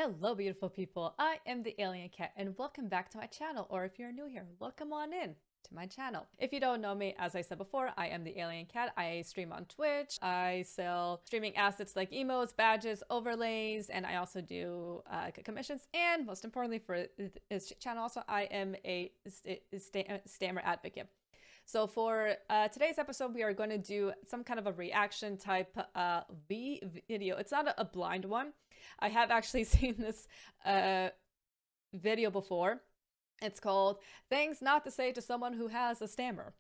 Hello, beautiful people. I am the Alien Cat, and welcome back to my channel. Or if you're new here, welcome on in to my channel. If you don't know me, as I said before, I am the Alien Cat. I stream on Twitch. I sell streaming assets like emotes, badges, overlays, and I also do commissions. And most importantly for this channel, also I am a Stammer advocate. So for today's episode, we are going to do some kind of a reaction type video. It's not a blind one. I have actually seen this video before. It's called Things Not to Say to Someone Who Has a Stammer.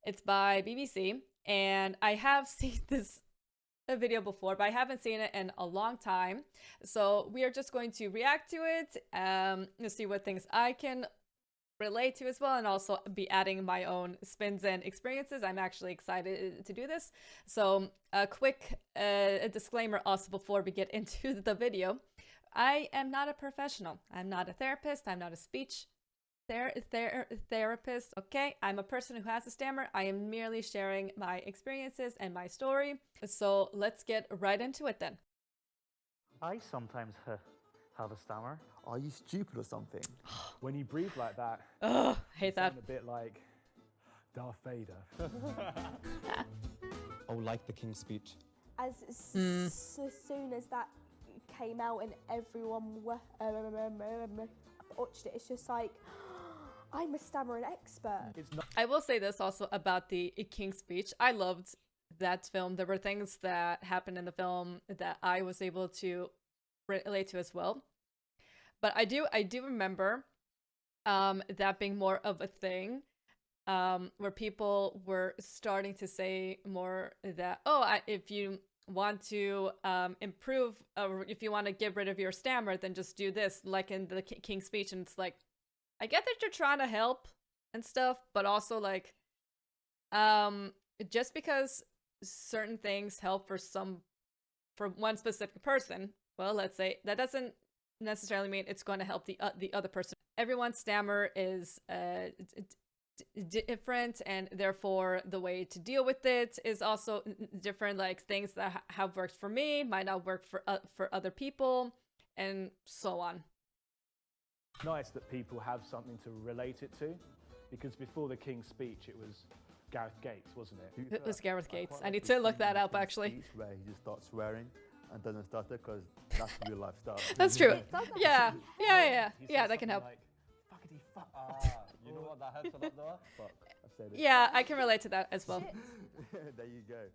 It's by BBC, and I have seen this video before, but I haven't seen it in a long time. So we are just going to react to it, to see what things I can relate to as well, and also be adding my own spins and experiences. I'm actually excited to do this. So a quick disclaimer also before we get into the video. I am not a professional. I'm not a therapist. I'm not a speech therapist. Okay, I'm a person who has a stammer. I am merely sharing my experiences and my story. So let's get right into it then. I sometimes have a stammer. Are you stupid or something? When you breathe like that, Ugh, I hate that. a bit like Darth Vader. Oh, like the King's Speech. As soon as that came out and everyone watched it, it's just like, I'm a stammering expert. It's not. I will say this also about the King's Speech. I loved that film. There were things that happened in the film that I was able to relate to as well. But I do remember that being more of a thing, where people were starting to say more that, oh, if you want to improve, or if you want to get rid of your stammer, then just do this, like in the King's Speech. And it's like, I get that you're trying to help and stuff, but also like, just because certain things help for one specific person, well, let's say, that doesn't necessarily mean it's going to help the other person. Everyone's stammer is different, and therefore the way to deal with it is also different. Like things that have worked for me might not work for other people, and so on. Nice that people have something to relate it to, because before the King's Speech, it was Gareth Gates, wasn't it? It was Gareth Gates. I need to look that up actually. Where he just starts swearing and doesn't stutter, because that's real life stuff. That's true. doesn't. Yeah, He yeah, says that can something help. Like, fuckity fuck. You know what that helps a lot though? Fuck, I've said it. Yeah, I can relate to that as well. Shit. There you go.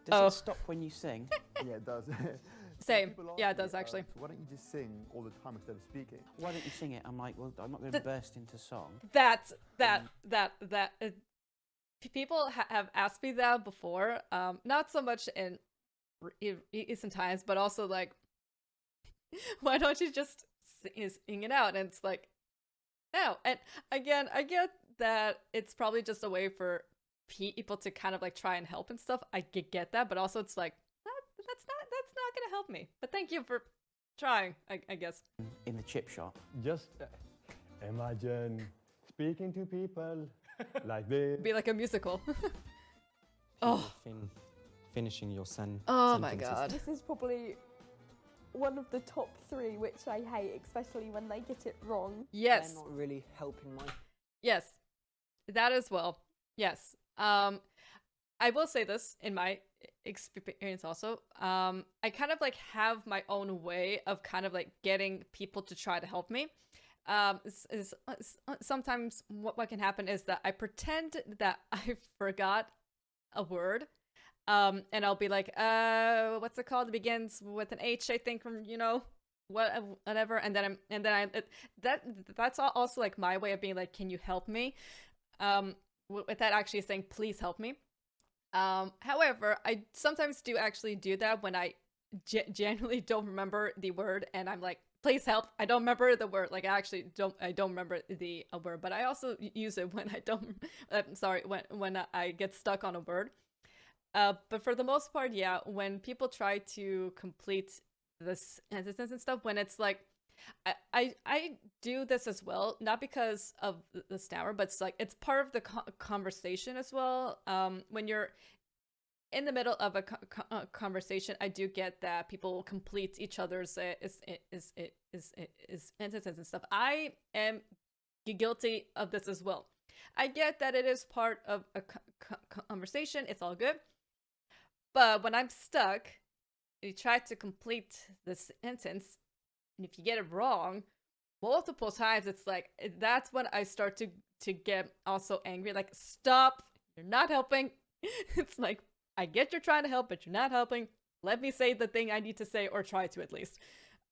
Does Oh. it stop when you sing? Yeah, it does. Same. People ask Yeah, it me, does actually. So why don't you just sing all the time instead of speaking? Why don't you sing it? I'm like, well, I'm not going to burst into song. That people have asked me that before. Not so much in recent times, but also like, why don't you just sing it out? And it's like, no. And again, I get that it's probably just a way for people to kind of like try and help and stuff. I get that, but also it's like, that's not gonna help me. But thank you for trying, I guess. In the chip shop. Just imagine speaking to people like this. Be like a musical. Oh. Finishing your sentences. Oh my god. This is probably one of the top 3 which I hate, especially when they get it wrong. Yes. They're not really helping my... Yes. That as well. Yes. I will say this in my experience also. I kind of like have my own way of kind of like getting people to try to help me. Sometimes what can happen is that I pretend that I forgot a word. And I'll be like, what's it called? It begins with an H, I think, from, you know, whatever. And then that's also like my way of being like, can you help me? Without actually saying, please help me. However, I sometimes do actually do that when I genuinely don't remember the word, and I'm like, please help. I don't remember the word. Like I don't remember the word, but I also use it when I don't, when I get stuck on a word. But for the most part, yeah, when people try to complete this sentences and stuff, when it's like, I do this as well, not because of the stammer, but it's like, it's part of the conversation as well. When you're in the middle of a conversation, I do get that people complete each other's sentences and stuff. I am guilty of this as well. I get that it is part of a conversation. It's all good. But when I'm stuck, you try to complete the sentence, and if you get it wrong multiple times, it's like, that's when I start to get also angry. Like, stop, you're not helping. It's like, I get you're trying to help, but you're not helping. Let me say the thing I need to say, or try to at least.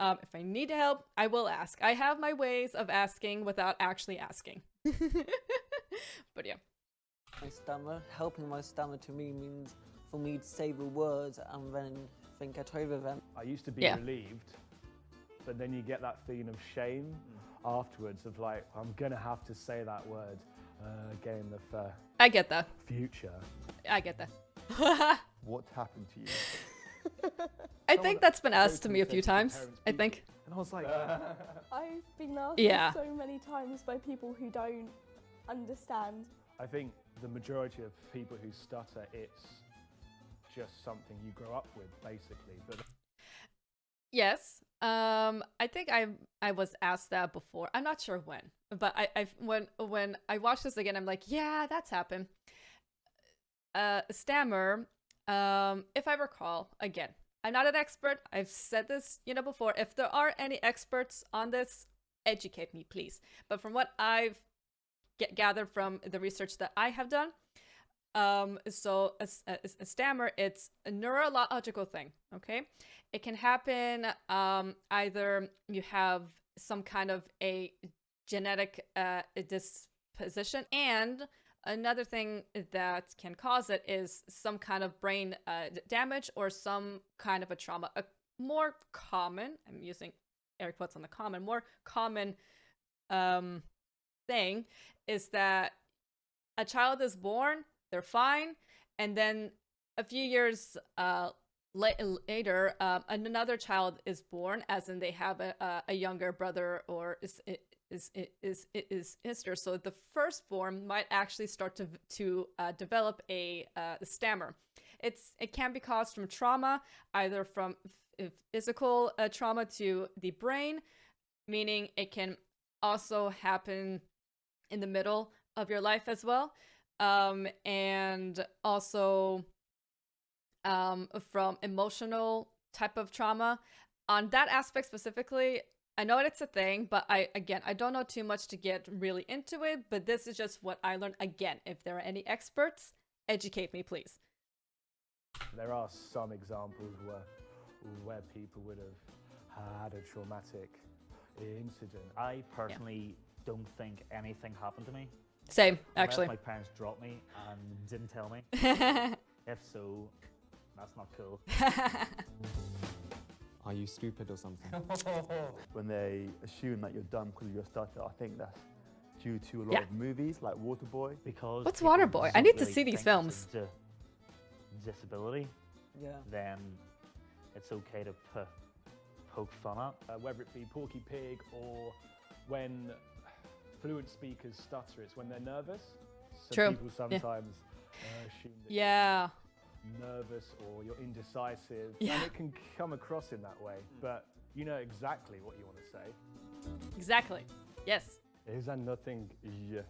If I need help, I will ask. I have my ways of asking without actually asking. But yeah. My stammer, helping my stammer to me means for me to say the words and then get over them. I used to be Yeah. relieved, but then you get that feeling of shame afterwards of like, I'm gonna have to say that word again in the I get that. future. I get that. What happened to you? I think that's been asked to Spoken me a said few to times. parents' I people. think. And I was like, I've been asked Yeah. so many times by people who don't understand. I think the majority of people who stutter, it's just something you grow up with, basically. But Yes. I think I was asked that before. I'm not sure when, but when I watched this again, I'm like, yeah, that's happened. Stammer. If I recall, again, I'm not an expert. I've said this, before. If there are any experts on this, educate me, please. But from what I've gathered from the research that I have done, so a stammer, it's a neurological thing. Okay, it can happen. Either you have some kind of a genetic disposition, and another thing that can cause it is some kind of brain damage or some kind of a trauma. A more common, I'm using air quotes on the common, more common thing is that a child is born, they're fine, and then a few years later, another child is born, as in they have a younger brother or is sister. So the firstborn might actually start to develop a stammer. It can be caused from trauma, either from physical trauma to the brain, meaning it can also happen in the middle of your life as well, and also from emotional type of trauma. On that aspect specifically, I know it's a thing, but I don't know too much to get really into it, but this is just what I learned. Again, if there are any experts, educate me, please. there are some examples where people would have had a traumatic incident. I personally don't think anything happened to me. Same, Unless actually. my parents dropped me and didn't tell me. If so, that's not cool. Are you stupid or something? When they assume that you're dumb because of your stutter, I think that's due to a lot Yeah. of movies like Waterboy. Because What's people Waterboy? I don't need to really see these think it's films. a disability, Yeah. then it's okay to poke fun at. Whether it be Porky Pig or when fluent speakers stutter, it's when they're nervous. So True. people sometimes assume that Yeah. you're nervous or you're indecisive, Yeah. and it can come across in that way. But you know exactly what you want to say. Exactly. Yes. Is there nothing you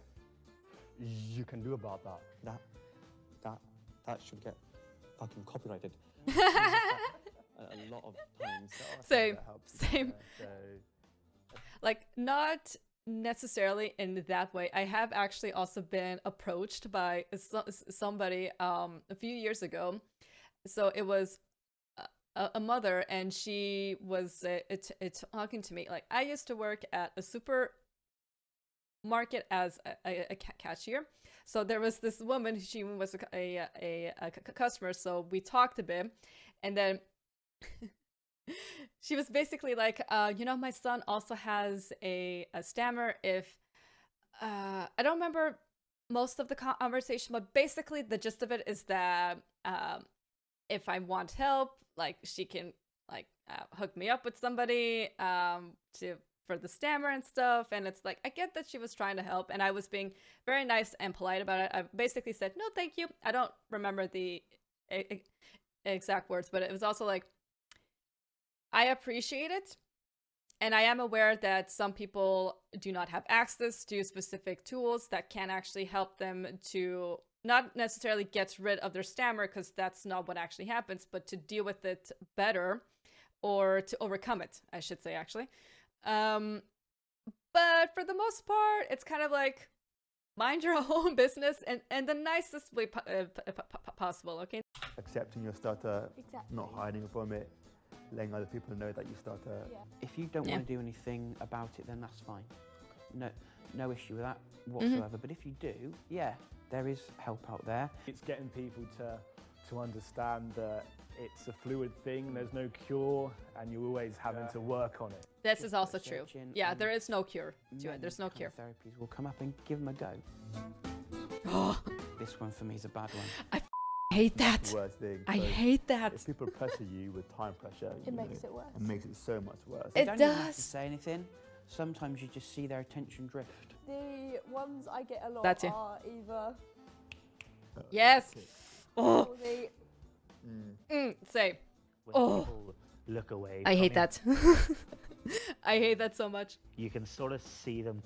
can do about that? That should get fucking copyrighted. a lot of times. Same. That helps. Same. So Like, not necessarily in that way. I have actually also been approached by somebody a few years ago. So it was a mother, and she was talking to me. Like, I used to work at a supermarket as a cashier. So there was this woman, she was a customer, so we talked a bit, and then she was basically like, my son also has a stammer. If I don't remember most of the conversation, but basically the gist of it is that if I want help, like, she can hook me up with somebody for the stammer and stuff. And it's like, I get that she was trying to help, and I was being very nice and polite about it. I basically said, no, thank you. I don't remember the exact words, but it was also like, I appreciate it. And I am aware that some people do not have access to specific tools that can actually help them to not necessarily get rid of their stammer, because that's not what actually happens, but to deal with it better, or to overcome it, I should say, actually. But for the most part, it's kind of like, mind your own business and the nicest way possible, okay? Accepting your stutter, Exactly. not hiding from it, letting other people know that you stutter. Yeah. If you don't Yeah. want to do anything about it, then that's fine. No issue with that whatsoever. But if you do, yeah, there is help out there. It's getting people to understand that it's a fluid thing, there's no cure, and you're always having to work on it. This is also true. Researching Yeah, and there is no cure to it. many There's no kind cure. of therapies will come up and give them a go. Oh, This one for me is a bad one. I hate that. That's the worst thing. I So hate that. If people pressure you with time pressure, It makes it worse. It makes it so much worse. You It don't even have to does. say anything. Sometimes you just see their attention drift. The ones I get a lot That too. are either Yes. Oh, or the say. When Oh. people look away. I from hate you, that. I hate that so much. You can sort of see them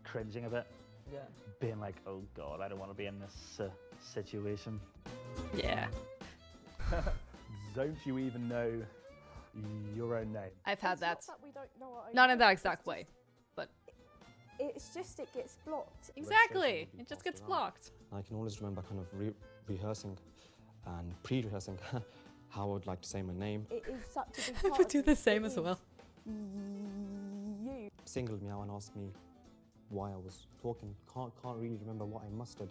cringing a bit, Yeah. being like, "Oh God, I don't want to be in this situation." Yeah. Don't you even know your own name? I've had It's that. Not that we don't know our own Not in that names, exact it's way. It's just it gets blocked. Exactly. It just gets blocked. I can always remember kind of rehearsing and pre-rehearsing how I would like to say my name. It is such a big I part would of do it. the same It as is well. You. Singled me out and asked me why I was talking. Can't really remember what I mustered,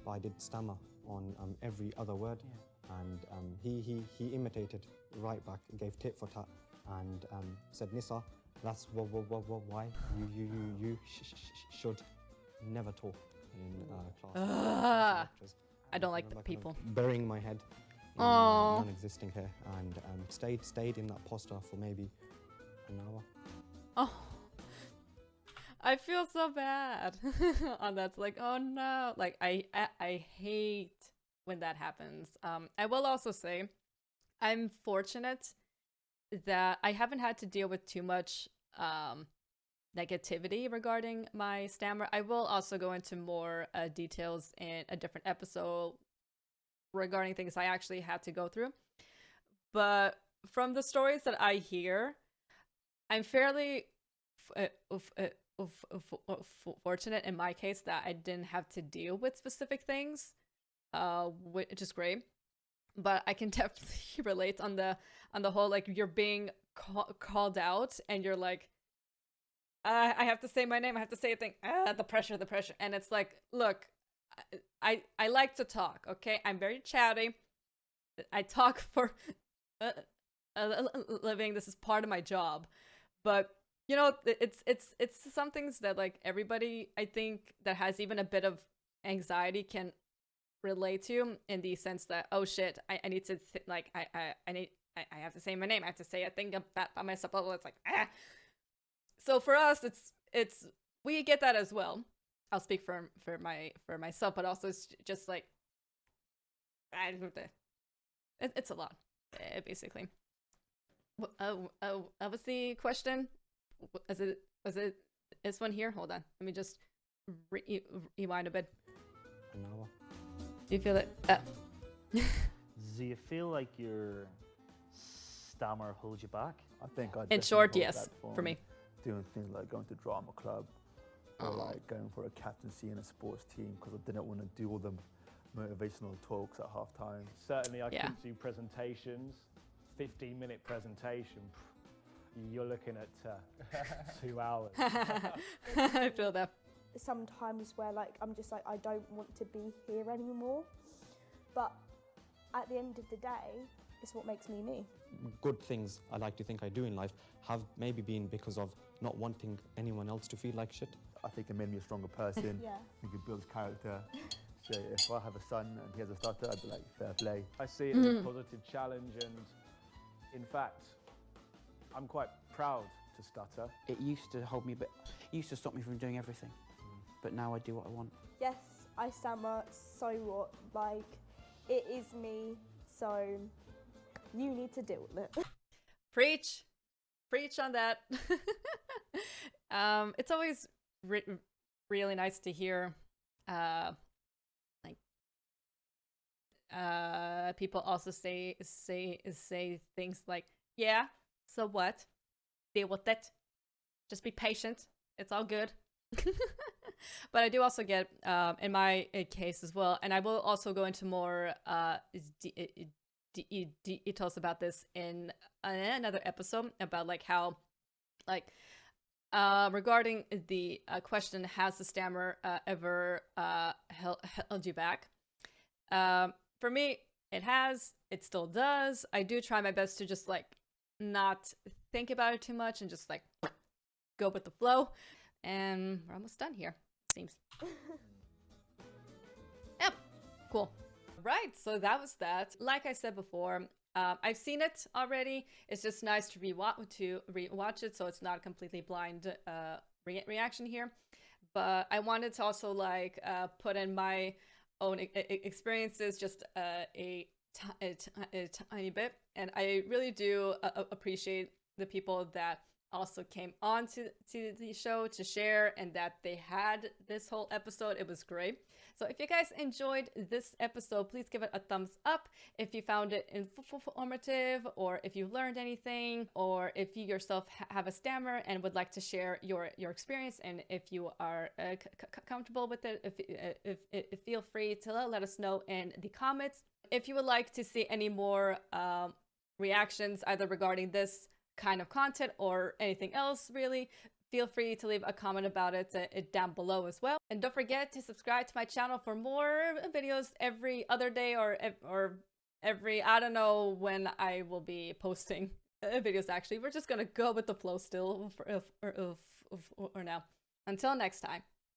but I did stammer on every other word. And he imitated right back, gave tit for tat, and said, "Nissa, that's why you should never talk in class." Ah, lectures." I don't like remember the kind of people. burying my head in Aw. non-existing hair, and stayed in that posture for maybe an hour. Oh, I feel so bad on that. It's like, oh no, like I hate when that happens. I will also say, I'm fortunate that I haven't had to deal with too much negativity regarding my stammer. I will also go into more details in a different episode regarding things I actually had to go through. But from the stories that I hear, I'm fairly fortunate in my case that I didn't have to deal with specific things, which is great. But I can definitely relate on the whole, like, you're being called out and you're like, I have to say my name, I have to say a thing, the pressure, and it's like, look, I like to talk, okay? I'm very chatty. I talk for a living. This is part of my job. But you know, it's some things that, like, everybody, I think, that has even a bit of anxiety can relate to, in the sense that, oh shit, I need to I have to say my name, I have to say a thing about myself. It's like, ah. So for us, it's we get that as well. I'll speak for myself, but also it's just like, it's a lot, basically. What was the question? Was it this one here? Hold on, let me just rewind a bit. An hour. Do you feel it? Do you feel like your stammer holds you back? I think I In definitely short, hold yes, that for from me. doing things like going to drama club or Oh. like going for a captaincy in a sports team because I didn't want to do all the motivational talks at half time. Certainly, I Yeah. couldn't do presentations. 15-minute presentation. You're looking at 2 hours. I feel that. Sometimes where, like, I'm just like, I don't want to be here anymore. But at the end of the day, it's what makes me me. Good things I like to think I do in life have maybe been because of not wanting anyone else to feel like shit. I think it made me a stronger person. Yeah. I think it builds character. So if I have a son and he has a stutter, I'd be like, fair play. I see it as a positive challenge, and in fact, I'm quite proud to stutter. It used to hold me, but it used to stop me from doing everything. But now I do what I want. Yes, I stammer, so what? Like, it is me, so you need to deal with it. Preach. Preach on that. It's always really nice to hear people also say things like, yeah, so what? Deal with it. Just be patient. It's all good. But I do also get, in my case as well, and I will also go into more details about this in another episode, about like how, like, regarding the question, has the stammer ever held you back? For me, it has. It still does. I do try my best to just like not think about it too much and just like go with the flow. And we're almost done here, it seems. Yep, cool. Right, so that was that. Like I said before, I've seen it already. It's just nice to rewatch it, so it's not a completely blind reaction here. But I wanted to also like put in my own experiences just a tiny bit, and I really do appreciate the people that also came on to the show to share, and that they had this whole episode. It was great. So if you guys enjoyed this episode, please give it a thumbs up if you found it informative, or if you learned anything, or if you yourself have a stammer and would like to share your experience, and if you are comfortable with it, if feel free to let us know in the comments. If you would like to see any more reactions, either regarding this kind of content or anything else, really, feel free to leave a comment about it down below as well. And don't forget to subscribe to my channel for more videos every other day, or every, I don't know when I will be posting videos. Actually, we're just gonna go with the flow still for now. Until next time.